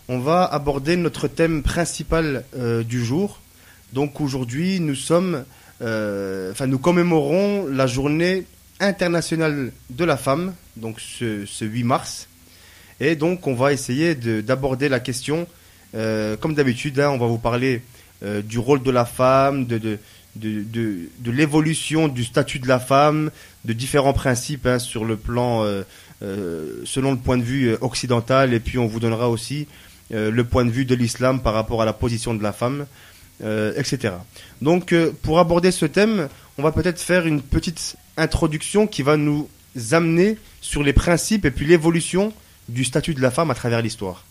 on va aborder notre thème principal du jour. Donc aujourd'hui, nous commémorons la journée internationale de la femme, donc ce 8 mars. Et donc on va essayer d'aborder la question, comme d'habitude, on va vous parler du rôle de la femme, de l'évolution du statut de la femme, de différents principes sur le plan, selon le point de vue occidental, et puis on vous donnera aussi le point de vue de l'islam par rapport à la position de la femme, etc. Donc pour aborder ce thème, on va peut-être faire une petite introduction qui va nous amener sur les principes et puis l'évolution du statut de la femme à travers l'histoire.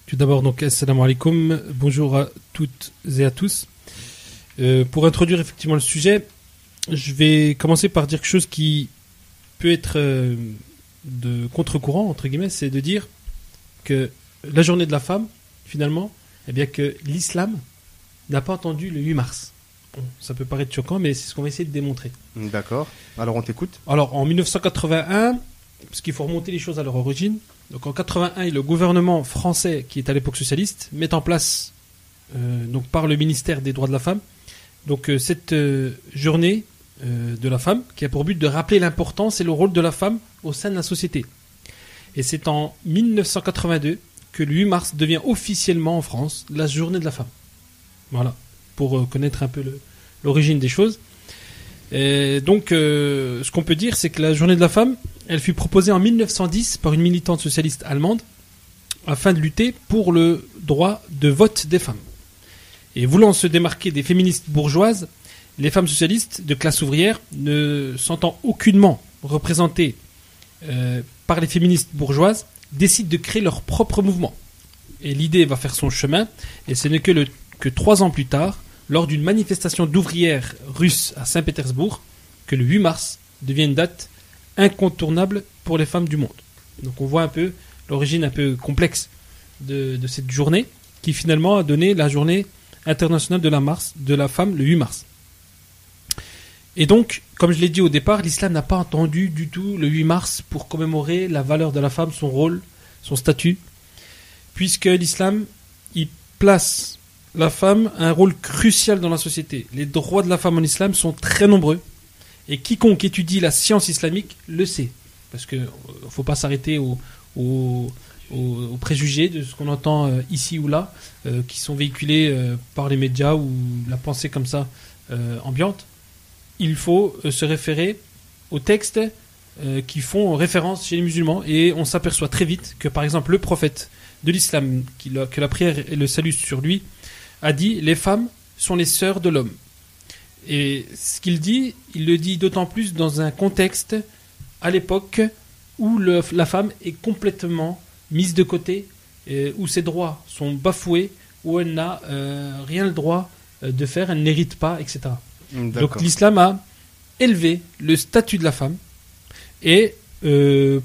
Tout d'abord, donc, assalamu alaikum, bonjour à toutes et à tous. Pour introduire effectivement le sujet, je vais commencer par dire quelque chose qui peut être de contre-courant, entre guillemets, c'est de dire que la journée de la femme, finalement, eh bien que l'islam n'a pas entendu le 8 mars. Bon, ça peut paraître choquant, mais c'est ce qu'on va essayer de démontrer. D'accord, alors on t'écoute. Alors, en 1981, parce qu'il faut remonter les choses à leur origine, donc en 81, le gouvernement français, qui est à l'époque socialiste, met en place, donc par le ministère des droits de la femme, donc cette journée de la femme, qui a pour but de rappeler l'importance et le rôle de la femme au sein de la société. Et c'est en 1982 que le 8 mars devient officiellement en France la journée de la femme. Voilà, pour connaître un peu l'origine des choses. Et donc, ce qu'on peut dire, c'est que la journée de la femme, elle fut proposée en 1910 par une militante socialiste allemande afin de lutter pour le droit de vote des femmes. Et voulant se démarquer des féministes bourgeoises, les femmes socialistes de classe ouvrière, ne sentant aucunement représentées par les féministes bourgeoises, décident de créer leur propre mouvement. Et l'idée va faire son chemin, et ce n'est que 3 ans plus tard, lors d'une manifestation d'ouvrières russes à Saint-Pétersbourg, que le 8 mars devient une date incontournable pour les femmes du monde. Donc on voit un peu l'origine un peu complexe de cette journée, qui finalement a donné la journée internationale de la femme le 8 mars. Et donc, comme je l'ai dit au départ, l'islam n'a pas entendu du tout le 8 mars pour commémorer la valeur de la femme, son rôle, son statut, puisque l'islam, il place la femme a un rôle crucial dans la société. Les droits de la femme en islam sont très nombreux. Et quiconque étudie la science islamique le sait. Parce qu'il ne faut pas s'arrêter aux préjugés de ce qu'on entend ici ou là, qui sont véhiculés par les médias ou la pensée comme ça ambiante. Il faut se référer aux textes qui font référence chez les musulmans. Et on s'aperçoit très vite que, par exemple, le prophète de l'islam, que la prière et le salut sur lui, a dit « Les femmes sont les sœurs de l'homme ». Et ce qu'il dit, il le dit d'autant plus dans un contexte, à l'époque, où la femme est complètement mise de côté, où ses droits sont bafoués, où elle n'a rien le droit de faire, elle n'hérite pas, etc. D'accord. Donc l'islam a élevé le statut de la femme. Et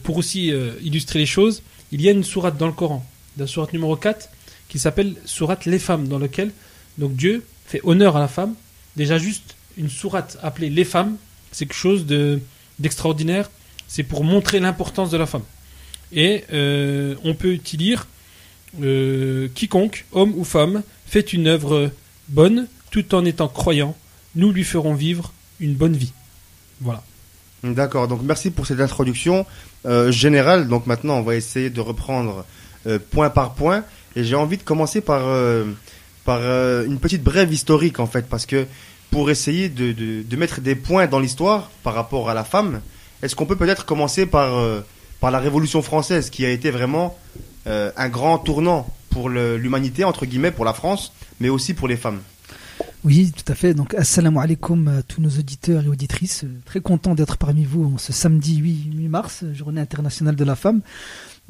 pour aussi illustrer les choses, il y a une sourate dans le Coran, la sourate numéro 4, qui s'appelle sourate Les Femmes, dans laquelle donc Dieu fait honneur à la femme. Déjà juste une sourate appelée Les Femmes, c'est quelque chose d'extraordinaire. C'est pour montrer l'importance de la femme. Et on peut y lire quiconque, homme ou femme, fait une œuvre bonne tout en étant croyant, nous lui ferons vivre une bonne vie. Voilà. D'accord, donc merci pour cette introduction générale. Donc maintenant on va essayer de reprendre point par point. Et j'ai envie de commencer par une petite brève historique en fait, parce que pour essayer de mettre des points dans l'histoire par rapport à la femme, est-ce qu'on peut peut-être commencer par la Révolution française, qui a été vraiment un grand tournant pour l'humanité, entre guillemets, pour la France, mais aussi pour les femmes. Oui, tout à fait. Donc, assalamu alaikum à tous nos auditeurs et auditrices. Très content d'être parmi vous en ce samedi 8 mars, journée internationale de la femme.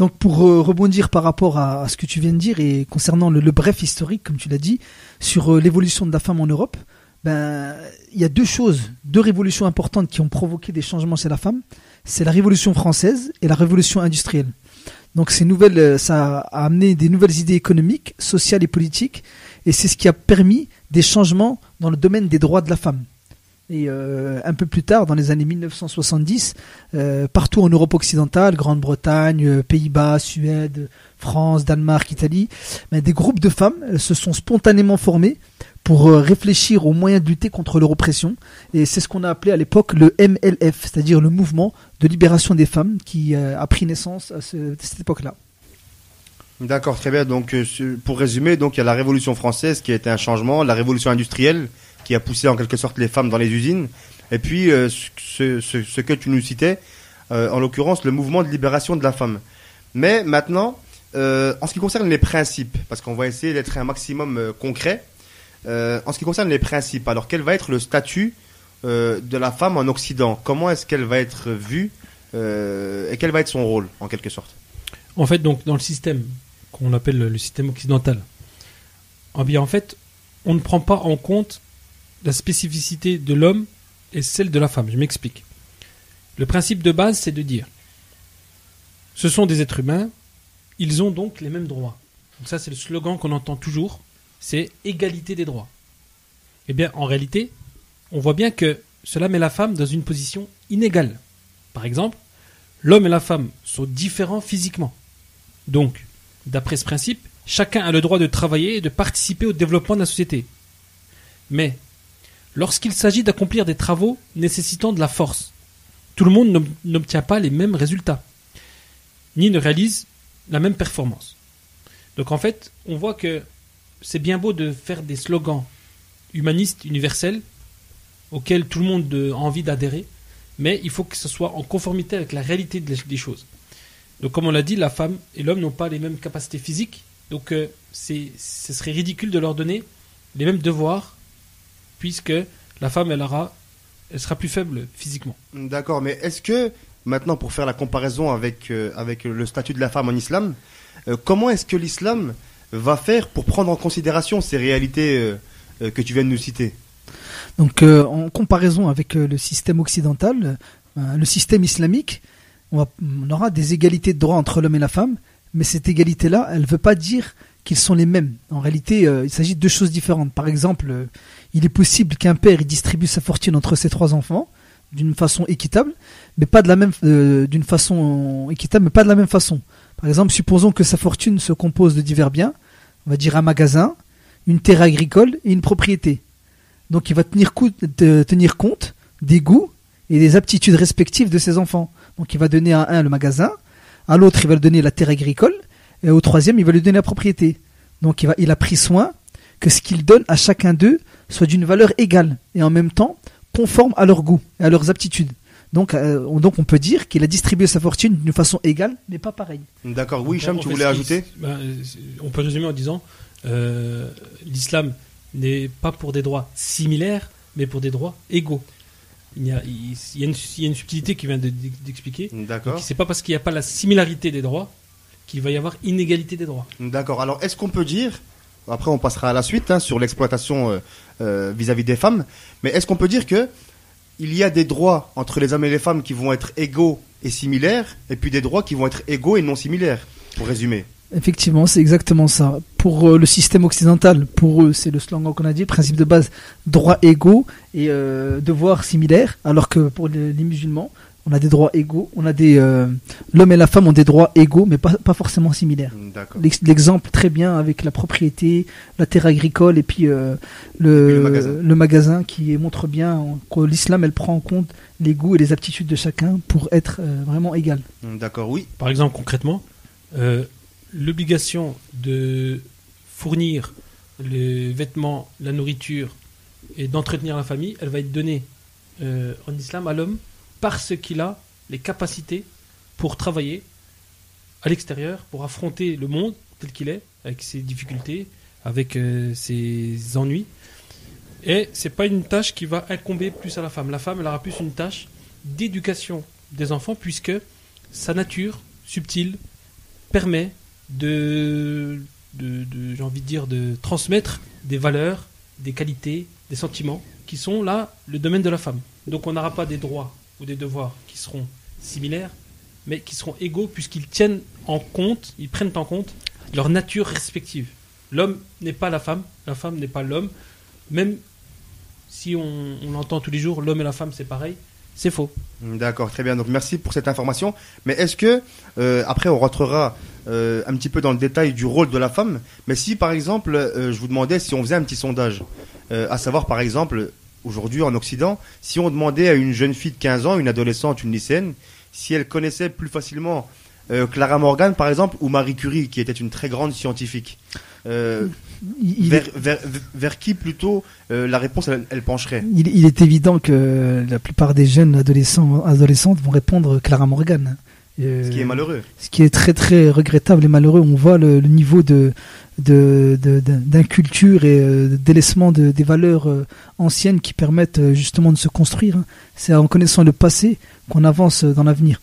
Donc pour rebondir par rapport à ce que tu viens de dire et concernant le bref historique, comme tu l'as dit, sur l'évolution de la femme en Europe, il y a 2 révolutions importantes qui ont provoqué des changements chez la femme. C'est la Révolution française et la Révolution industrielle. Donc ça a amené des nouvelles idées économiques, sociales et politiques, et c'est ce qui a permis des changements dans le domaine des droits de la femme. Et un peu plus tard, dans les années 1970, partout en Europe occidentale, Grande-Bretagne, Pays-Bas, Suède, France, Danemark, Italie, des groupes de femmes se sont spontanément formés pour réfléchir aux moyens de lutter contre leur oppression. Et c'est ce qu'on a appelé à l'époque le MLF, c'est-à-dire le mouvement de libération des femmes qui a pris naissance à cette époque-là. D'accord, très bien. Donc, pour résumer, donc il y a la Révolution française qui a été un changement, la Révolution industrielle qui a poussé en quelque sorte les femmes dans les usines, et puis ce que tu nous citais, en l'occurrence le mouvement de libération de la femme. Mais maintenant, en ce qui concerne les principes, parce qu'on va essayer d'être un maximum concret, en ce qui concerne les principes, alors quel va être le statut de la femme en Occident? Comment est-ce qu'elle va être vue et quel va être son rôle en quelque sorte? En fait, donc dans le système qu'on appelle le système occidental, en fait, on ne prend pas en compte la spécificité de l'homme et celle de la femme. Je m'explique. Le principe de base, c'est de dire ce sont des êtres humains, ils ont donc les mêmes droits. Donc ça, c'est le slogan qu'on entend toujours, c'est égalité des droits. Eh bien, en réalité, on voit bien que cela met la femme dans une position inégale. Par exemple, l'homme et la femme sont différents physiquement. Donc, d'après ce principe, chacun a le droit de travailler et de participer au développement de la société. Mais, lorsqu'il s'agit d'accomplir des travaux nécessitant de la force, tout le monde n'obtient pas les mêmes résultats, ni ne réalise la même performance. Donc en fait, on voit que c'est bien beau de faire des slogans humanistes, universels, auxquels tout le monde a envie d'adhérer, mais il faut que ce soit en conformité avec la réalité des choses. Donc comme on l'a dit, la femme et l'homme n'ont pas les mêmes capacités physiques, donc ce serait ridicule de leur donner les mêmes devoirs, puisque la femme, elle sera plus faible physiquement. D'accord, mais est-ce que, maintenant pour faire la comparaison avec le statut de la femme en islam, comment est-ce que l'islam va faire pour prendre en considération ces réalités que tu viens de nous citer? Donc en comparaison avec le système occidental, le système islamique, on aura des égalités de droits entre l'homme et la femme, mais cette égalité-là, elle ne veut pas dire qu'ils sont les mêmes. En réalité, il s'agit de deux choses différentes. Par exemple, il est possible qu'un père il distribue sa fortune entre ses 3 enfants d'une façon équitable, mais pas de la même façon. Par exemple, supposons que sa fortune se compose de divers biens, on va dire un magasin, une terre agricole et une propriété. Donc il va tenir compte des goûts et des aptitudes respectives de ses enfants. Donc il va donner à un le magasin, à l'autre il va lui donner la terre agricole, et au troisième il va lui donner la propriété. Donc il a pris soin que ce qu'il donne à chacun d'eux soit d'une valeur égale, et en même temps conforme à leurs goûts et à leurs aptitudes. Donc on peut dire qu'il a distribué sa fortune d'une façon égale, mais pas pareille. D'accord, oui, Hicham, tu voulais ajouter? On peut résumer en disant l'islam n'est pas pour des droits similaires, mais pour des droits égaux. Il y a une subtilité qui vient d'expliquer. D'accord. C'est pas parce qu'il n'y a pas la similarité des droits qu'il va y avoir inégalité des droits. D'accord. Alors, est-ce qu'on peut dire, après on passera à la suite sur l'exploitation vis-à-vis des femmes, mais est-ce qu'on peut dire que il y a des droits entre les hommes et les femmes qui vont être égaux et similaires, et puis des droits qui vont être égaux et non similaires, pour résumer? Effectivement, c'est exactement ça. Pour le système occidental, pour eux, c'est le slogan qu'on a dit, principe de base, droits égaux et devoirs similaires, alors que pour les musulmans, on a des droits égaux, l'homme et la femme ont des droits égaux, mais pas forcément similaires. D'accord. L'exemple très bien avec la propriété, la terre agricole et puis le magasin qui montre bien que l'islam, elle prend en compte les goûts et les aptitudes de chacun pour être vraiment égal. D'accord, oui. Par exemple, concrètement, l'obligation de fournir les vêtements, la nourriture et d'entretenir la famille, elle va être donnée en islam à l'homme parce qu'il a les capacités pour travailler à l'extérieur, pour affronter le monde tel qu'il est, avec ses difficultés, avec ses ennuis. Et c'est pas une tâche qui va incomber plus à la femme. La femme, elle aura plus une tâche d'éducation des enfants, puisque sa nature subtile permet de transmettre des valeurs, des qualités, des sentiments qui sont là le domaine de la femme. Donc on n'aura pas des droits ou des devoirs qui seront similaires, mais qui seront égaux puisqu'ils prennent en compte leur nature respective. L'homme n'est pas la femme n'est pas l'homme, même si on entend tous les jours l'homme et la femme c'est pareil, c'est faux. D'accord, très bien. Donc merci pour cette information. Mais est-ce que, après on rentrera un petit peu dans le détail du rôle de la femme, mais si par exemple, je vous demandais si on faisait un petit sondage, à savoir par exemple, aujourd'hui en Occident, si on demandait à une jeune fille de 15 ans, une adolescente, une lycéenne, si elle connaissait plus facilement Clara Morgan par exemple, ou Marie Curie, qui était une très grande scientifique, vers qui plutôt la réponse elle pencherait? Il est évident que la plupart des jeunes adolescentes vont répondre Clara Morgan. Ce qui est malheureux. Ce qui est très très regrettable et malheureux. On voit le niveau d'inculture et délaissement des valeurs anciennes qui permettent justement de se construire. C'est en connaissant le passé qu'on avance dans l'avenir.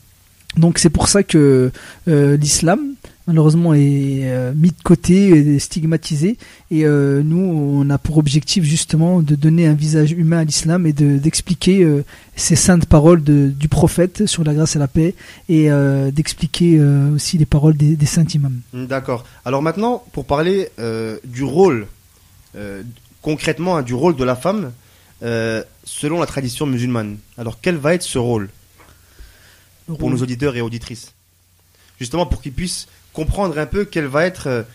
Donc c'est pour ça que l'islam malheureusement est mis de côté, est stigmatisé, et nous on a pour objectif justement de donner un visage humain à l'islam et d'expliquer ces saintes paroles du prophète sur la grâce et la paix, et d'expliquer aussi les paroles des saints imams. D'accord. Alors maintenant, pour parler du rôle, concrètement du rôle de la femme, selon la tradition musulmane. Alors quel va être ce rôle pour nos auditeurs et auditrices, justement pour qu'ils puissent comprendre un peu quel va être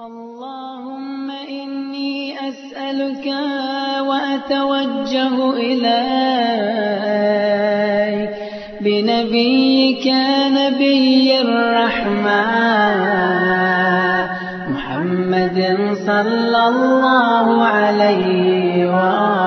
اللهم إني أسألك وأتوجه إليك بنبيك نبي الرحمة محمد صلى الله عليه وآله